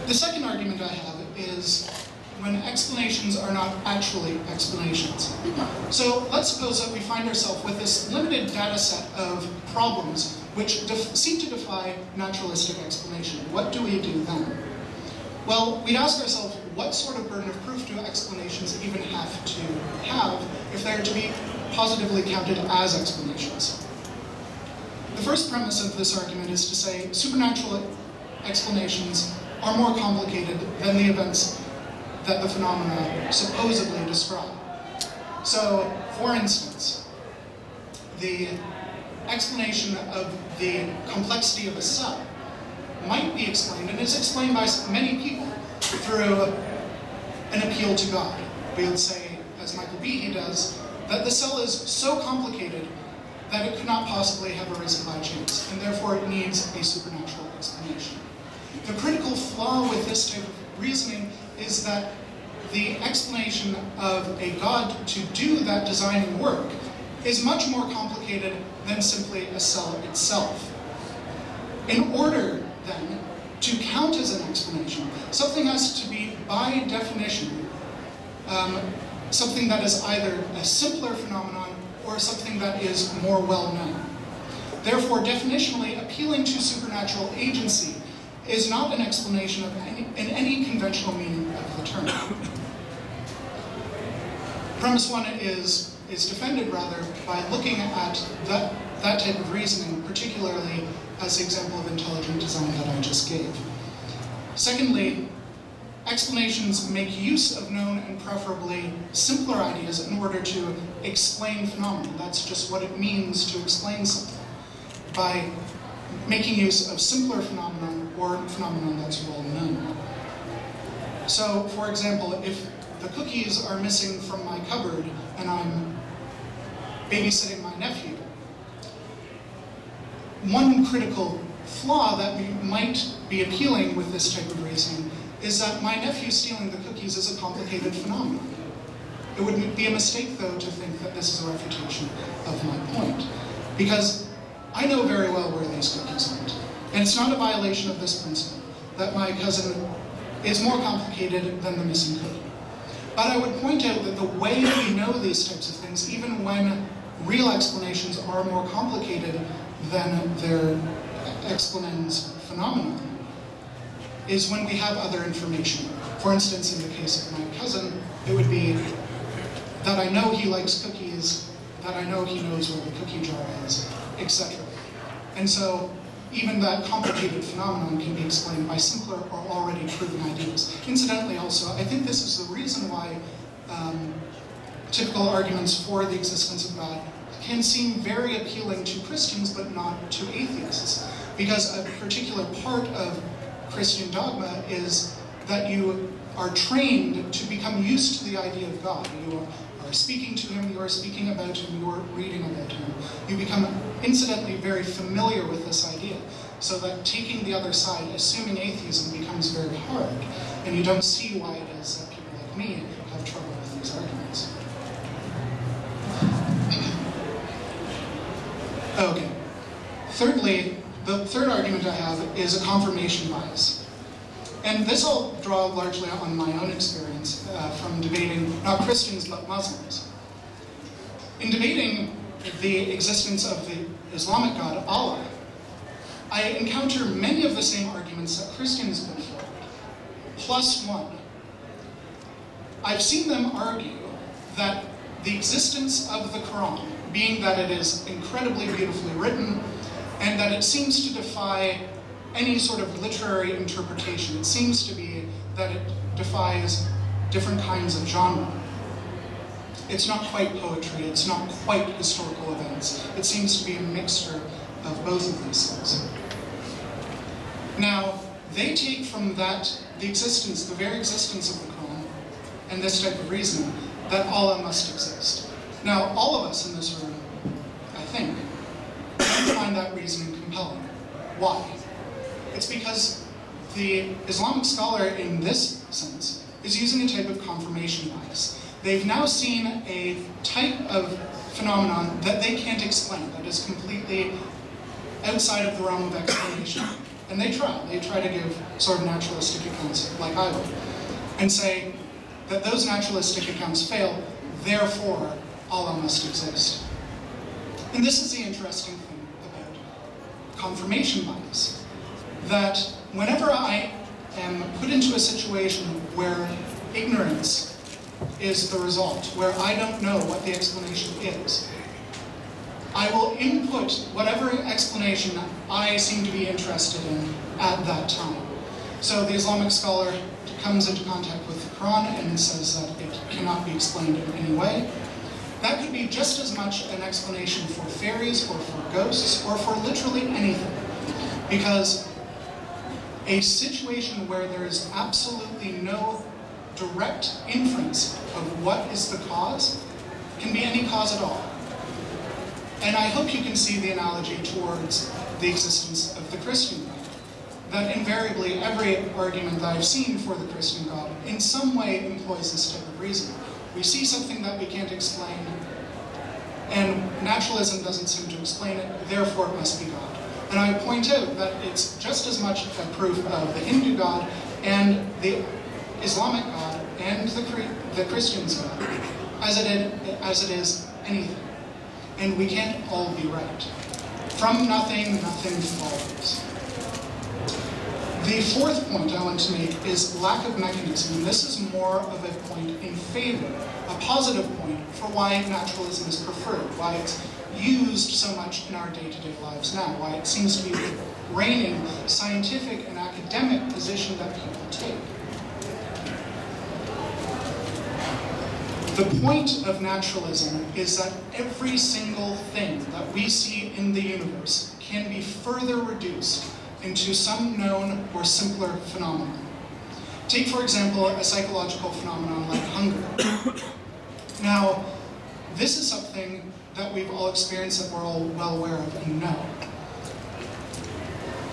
The second argument I have is when explanations are not actually explanations. So let's suppose that we find ourselves with this limited data set of problems which seem to defy naturalistic explanation. What do we do then? Well, we'd ask ourselves, what sort of burden of proof do explanations even have to have if they are to be positively counted as explanations? The first premise of this argument is to say supernatural explanations are more complicated than the events that the phenomena supposedly describe. So, for instance, the explanation of the complexity of a cell might be explained, and is explained by many people, through an appeal to God. We would say, as Michael Behe does, that the cell is so complicated that it could not possibly have arisen by chance, and therefore it needs a supernatural explanation. The critical flaw with this type of reasoning is that the explanation of a God to do that designing work is much more complicated than simply a cell itself. In order, then, to count as an explanation, something has to be, by definition, something that is either a simpler phenomenon or something that is more well-known. Therefore, definitionally, appealing to supernatural agency is not an explanation of in any conventional meaning of the term. Premise one is defended, rather, by looking at that type of reasoning, particularly as the example of intelligent design that I just gave. Secondly, explanations make use of known and preferably simpler ideas in order to explain phenomena. That's just what it means to explain something, by making use of simpler phenomenon or phenomenon that's well known. So, for example, if the cookies are missing from my cupboard and I'm babysitting my nephew, one critical flaw that might be appealing with this type of reasoning is that my nephew stealing the cookies is a complicated phenomenon. It would be a mistake, though, to think that this is a refutation of my point, because I know very well where these cookies went, and it's not a violation of this principle that my cousin is more complicated than the missing cookie. But I would point out that the way we know these types of things, even when real explanations are more complicated than their exponens phenomenon, is when we have other information. For instance, in the case of my cousin, it would be that I know he likes cookies, that I know he knows where the cookie jar is, etc. And so, even that complicated phenomenon can be explained by simpler or already proven ideas. Incidentally, also, I think this is the reason why typical arguments for the existence of God can seem very appealing to Christians, but not to atheists. Because a particular part of Christian dogma is that you are trained to become used to the idea of God. You are speaking to him, you are speaking about him, you are reading about him. You become, incidentally, very familiar with this idea, so that taking the other side, assuming atheism, becomes very hard, and you don't see why it is that people like me have trouble with these arguments. Okay. Thirdly, the third argument I have is a confirmation bias. And this I'll draw largely on my own experience from debating not Christians but Muslims. In debating the existence of the Islamic God, Allah, I encounter many of the same arguments that Christians put forward, plus one. I've seen them argue that the existence of the Quran, being that it is incredibly beautifully written, and that it seems to defy any sort of literary interpretation. It seems to be that it defies different kinds of genre. It's not quite poetry, it's not quite historical events. It seems to be a mixture of both of these things. Now, they take from that the existence, the very existence of the Quran, and this type of reasoning, that Allah must exist. Now, all of us in this room, I think, don't find that reasoning compelling. Why? It's because the Islamic scholar, in this sense, is using a type of confirmation bias. They've now seen a type of phenomenon that they can't explain, that is completely outside of the realm of explanation. And they try to give sort of naturalistic accounts like I would, and say that those naturalistic accounts fail, therefore Allah must exist. And this is the interesting thing about confirmation bias, that whenever I am put into a situation where ignorance is the result, where I don't know what the explanation is, I will input whatever explanation I seem to be interested in at that time. So the Islamic scholar comes into contact with the Quran and says that it cannot be explained in any way. That could be just as much an explanation for fairies or for ghosts or for literally anything. Because a situation where there is absolutely no direct inference of what is the cause can be any cause at all. And I hope you can see the analogy towards the existence of the Christian God. That invariably every argument that I've seen for the Christian God in some way employs this type of reasoning. We see something that we can't explain, and naturalism doesn't seem to explain it, therefore it must be God. And I point out that it's just as much a proof of the Hindu God and the Islamic God and the Christian's God as it is anything. And we can't all be right. From nothing, nothing follows. The fourth point I want to make is lack of mechanism, and this is more of a point in favor, a positive point for why naturalism is preferred, why it's used so much in our day-to-day lives now, why it seems to be the reigning scientific and academic position that people take. The point of naturalism is that every single thing that we see in the universe can be further reduced into some known or simpler phenomenon. Take, for example, a psychological phenomenon like hunger. Now, this is something that we've all experienced, that we're all well aware of and know.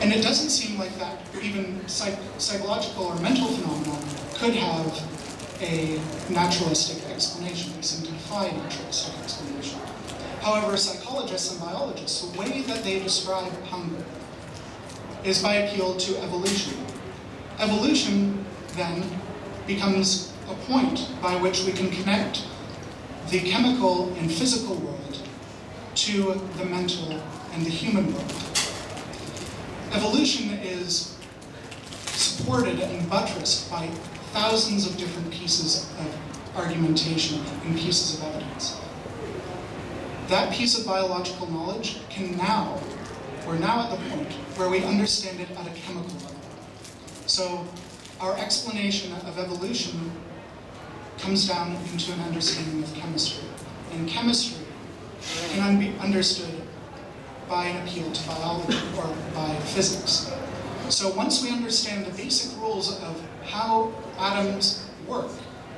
And it doesn't seem like that even psychological or mental phenomenon could have a naturalistic explanation. We seem to defy naturalistic explanation. However, psychologists and biologists, the way that they describe hunger is by appeal to evolution. Evolution, then, becomes a point by which we can connect the chemical and physical world to the mental and the human world. Evolution is supported and buttressed by thousands of different pieces of argumentation and pieces of evidence. That piece of biological knowledge we're now at the point where we understand it at a chemical level. So our explanation of evolution comes down into an understanding of chemistry. And chemistry can be understood by an appeal to biology or by physics. So once we understand the basic rules of how atoms work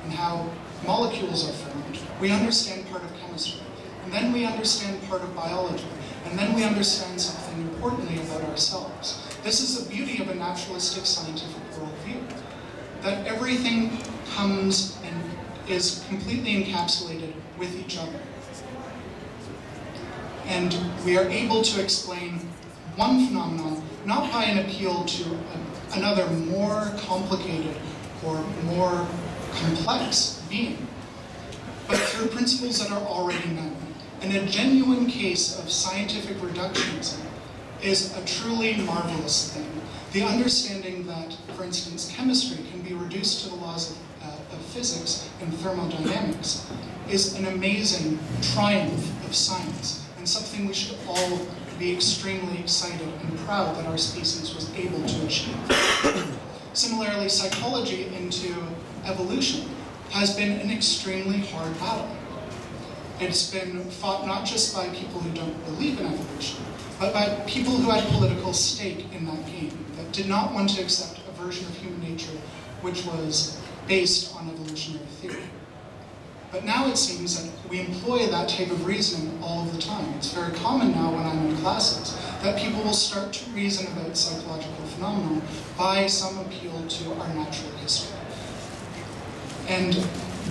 and how molecules are formed, we understand part of chemistry. And then we understand part of biology. And then we understand something importantly about ourselves. This is the beauty of a naturalistic scientific worldview, that everything comes and is completely encapsulated with each other. And we are able to explain one phenomenon not by an appeal to another more complicated or more complex being, but through principles that are already known. And a genuine case of scientific reductionism is a truly marvelous thing. The understanding that, for instance, chemistry can be reduced to the laws of physics and thermodynamics is an amazing triumph of science, and something we should all be extremely excited and proud that our species was able to achieve. Similarly, psychology into evolution has been an extremely hard battle. It's been fought not just by people who don't believe in evolution, but by people who had political stake in that game, that did not want to accept a version of human nature which was based on evolutionary theory. But now it seems that we employ that type of reasoning all of the time. It's very common now when I'm in classes that people will start to reason about psychological phenomena by some appeal to our natural history. And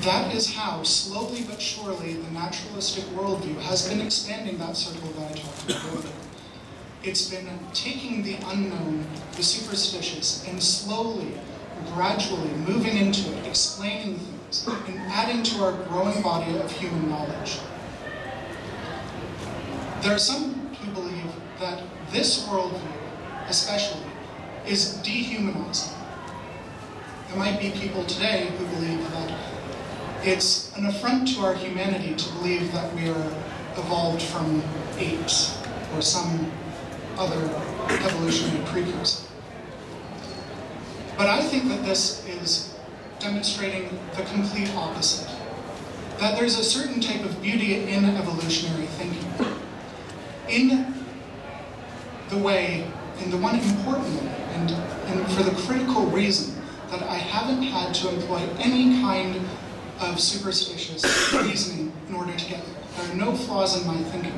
that is how, slowly but surely, the naturalistic worldview has been expanding that circle that I talked about earlier. It's been taking the unknown, the superstitious, and slowly, gradually moving into it, explaining things, and adding to our growing body of human knowledge. There are some who believe that this worldview, especially, is dehumanizing. There might be people today who believe that it's an affront to our humanity to believe that we are evolved from apes or some other evolutionary precursor. But I think that this is demonstrating the complete opposite. That there's a certain type of beauty in evolutionary thinking. In the one important way, and for the critical reason that I haven't had to employ any kind of superstitious reasoning in order to get there. There are no flaws in my thinking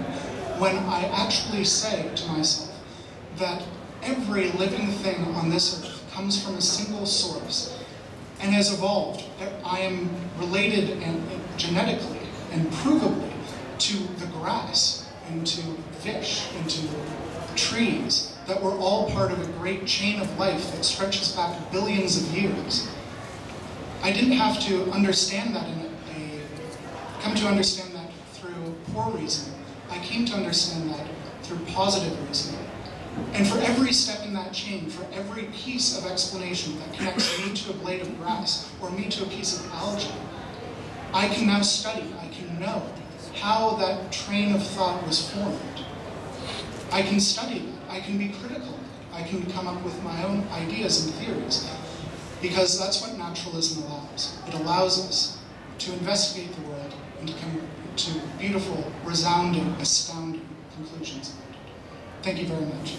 when I actually say to myself that every living thing on this earth comes from a single source and has evolved. I am related genetically and provably to the grass and to fish and to trees, that we're all part of a great chain of life that stretches back billions of years. I didn't have to understand that come to understand that through poor reasoning. I came to understand that through positive reasoning. And for every step in that chain, for every piece of explanation that connects me to a blade of grass or me to a piece of algae, I can now study, I can know how that train of thought was formed. I can study that, I can be critical, I can come up with my own ideas and theories, because that's what naturalism allows. It allows us to investigate the world and to come to beautiful, resounding, astounding conclusions about it. Thank you very much.